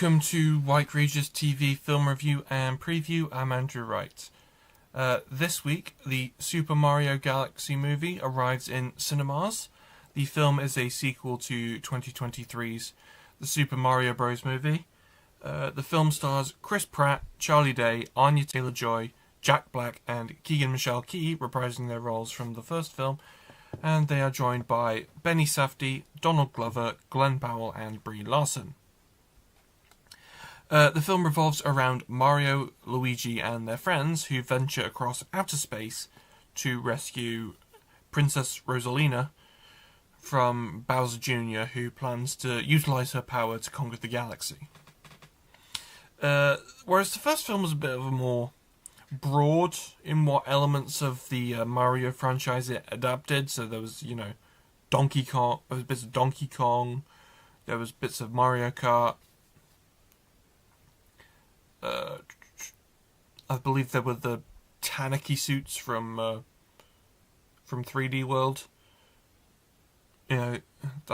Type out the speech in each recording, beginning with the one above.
Welcome to White Regis TV film review and preview. I'm Andrew Wright. This week, the Super Mario Galaxy movie arrives in cinemas. The film is a sequel to 2023's The Super Mario Bros. Movie. The film stars Chris Pratt, Charlie Day, Anya Taylor-Joy, Jack Black, and Keegan-Michael Key reprising their roles from the first film, and they are joined by Benny Safdie, Donald Glover, Glenn Powell, and Brie Larson. The film revolves around Mario, Luigi, and their friends who venture across outer space to rescue Princess Rosalina from Bowser Jr., who plans to utilize her power to conquer the galaxy. Whereas the first film was a bit of a more broad in what elements of the Mario franchise it adapted. So there was, Donkey Kong, there was bits of Donkey Kong, there was bits of Mario Kart. I believe there were the Tanuki suits from 3D World. That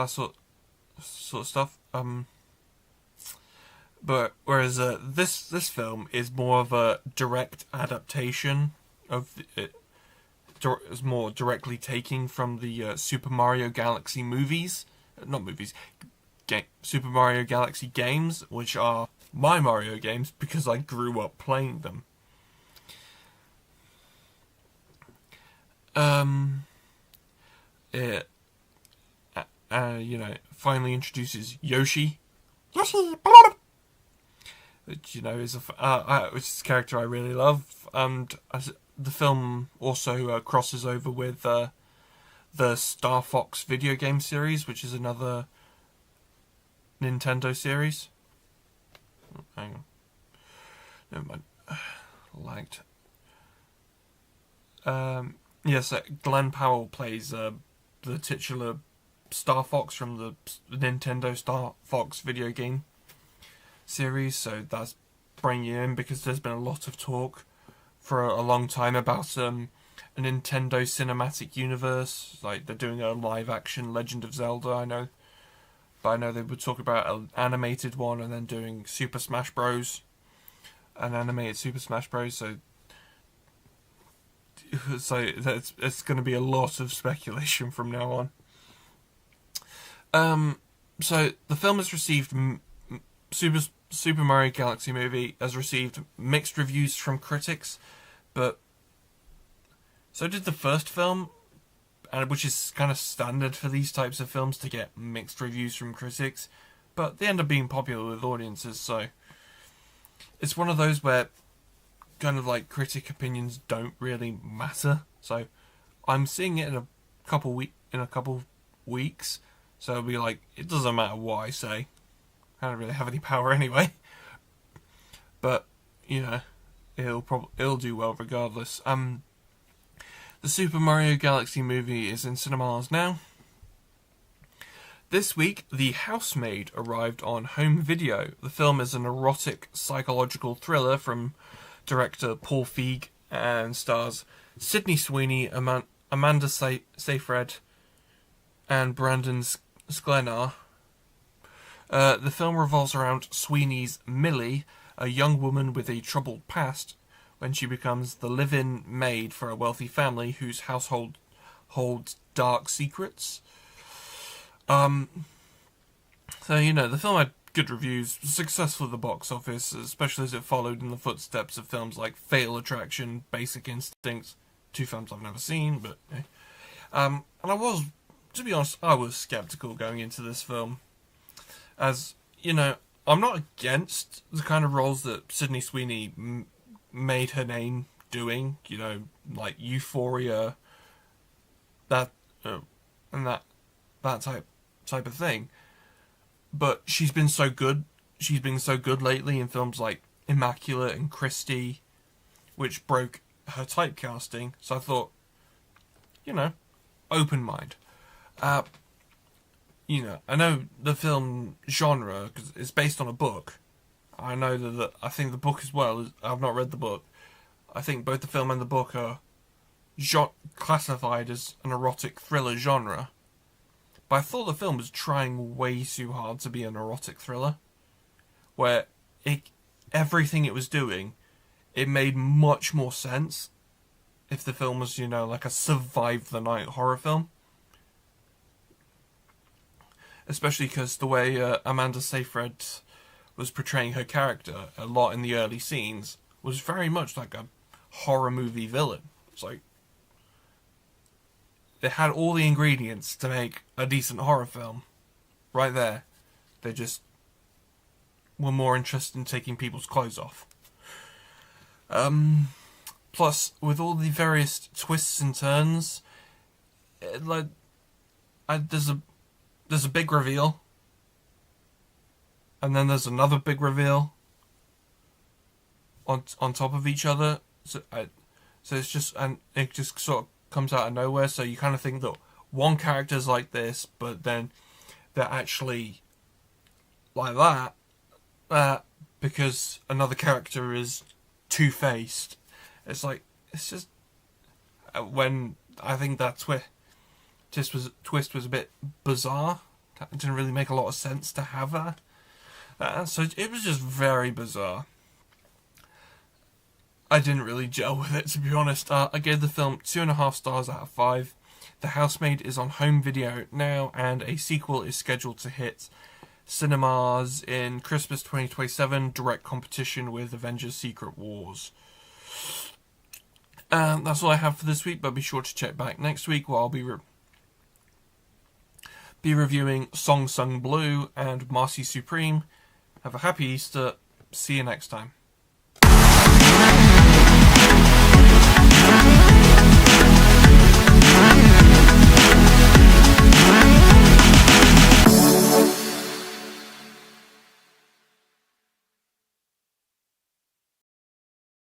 sort of stuff. But whereas this film is more of a direct adaptation of it. Is more directly taking from the Super Mario Galaxy movies, Super Mario Galaxy games, which are my Mario games because I grew up playing them. It finally introduces Yoshi, which is which is a character I really love, and the film also crosses over with the Star Fox video game series, which is another Nintendo series. Hang on. Never mind. Lagged. Yes, Glenn Powell plays the titular Star Fox from the Nintendo Star Fox video game series, so that's bringing you in because there's been a lot of talk for a long time about a Nintendo cinematic universe, like they're doing a live-action Legend of Zelda, I know. But I know they would talk about an animated one and then doing Super Smash Bros. An animated Super Smash Bros. So it's going to be a lot of speculation from now on. So the film has received Super Mario Galaxy movie has received mixed reviews from critics, but so did the first film. Which is kind of standard for these types of films to get mixed reviews from critics, but they end up being popular with audiences, so it's one of those where kind of like critic opinions don't really matter. So I'm seeing it in a couple weeks, so it'll be like, it doesn't matter what I say. I don't really have any power anyway. But it'll do well regardless. The Super Mario Galaxy movie is in cinemas now. This week, The Housemaid arrived on home video. The film is an erotic psychological thriller from director Paul Feig and stars Sydney Sweeney, Amanda Seyfried, and Brandon Sklenar. The film revolves around Sweeney's Millie, a young woman with a troubled past, when she becomes the live-in maid for a wealthy family whose household holds dark secrets. The film had good reviews, successful at the box office, especially as it followed in the footsteps of films like Fatal Attraction, Basic Instinct, two films I've never seen, but and to be honest, I was skeptical going into this film, as I'm not against the kind of roles that Sydney Sweeney made her name doing, like Euphoria, and that type of thing. But she's been so good. She's been so good lately in films like Immaculate and Christie, which broke her typecasting. So I thought, open mind. I know the film genre because it's based on a book. I know that I think the book as well. I've not read the book. I think both the film and the book are classified as an erotic thriller genre. But I thought the film was trying way too hard to be an erotic thriller, where everything it was doing, it made much more sense if the film was, like a survive the night horror film. Especially because the way Amanda Seyfried was portraying her character a lot in the early scenes was very much like a horror movie villain. It's like they had all the ingredients to make a decent horror film right there. They just were more interested in taking people's clothes off. Plus, with all the various twists and turns, there's a big reveal, and then there's another big reveal on top of each other. So it's just, and it just sort of comes out of nowhere. So you kind of think that one character's like this, but then they're actually like that because another character is two-faced. It's just when I think that twist was a bit bizarre. It didn't really make a lot of sense to have that. So it was just very bizarre. I didn't really gel with it, to be honest. I gave the film 2.5 stars out of 5. The Housemaid is on home video now, and a sequel is scheduled to hit cinemas in Christmas 2027, direct competition with Avengers Secret Wars. That's all I have for this week, but be sure to check back next week where I'll be reviewing Song Sung Blue and Marcy Supreme. Have a happy Easter. See you next time.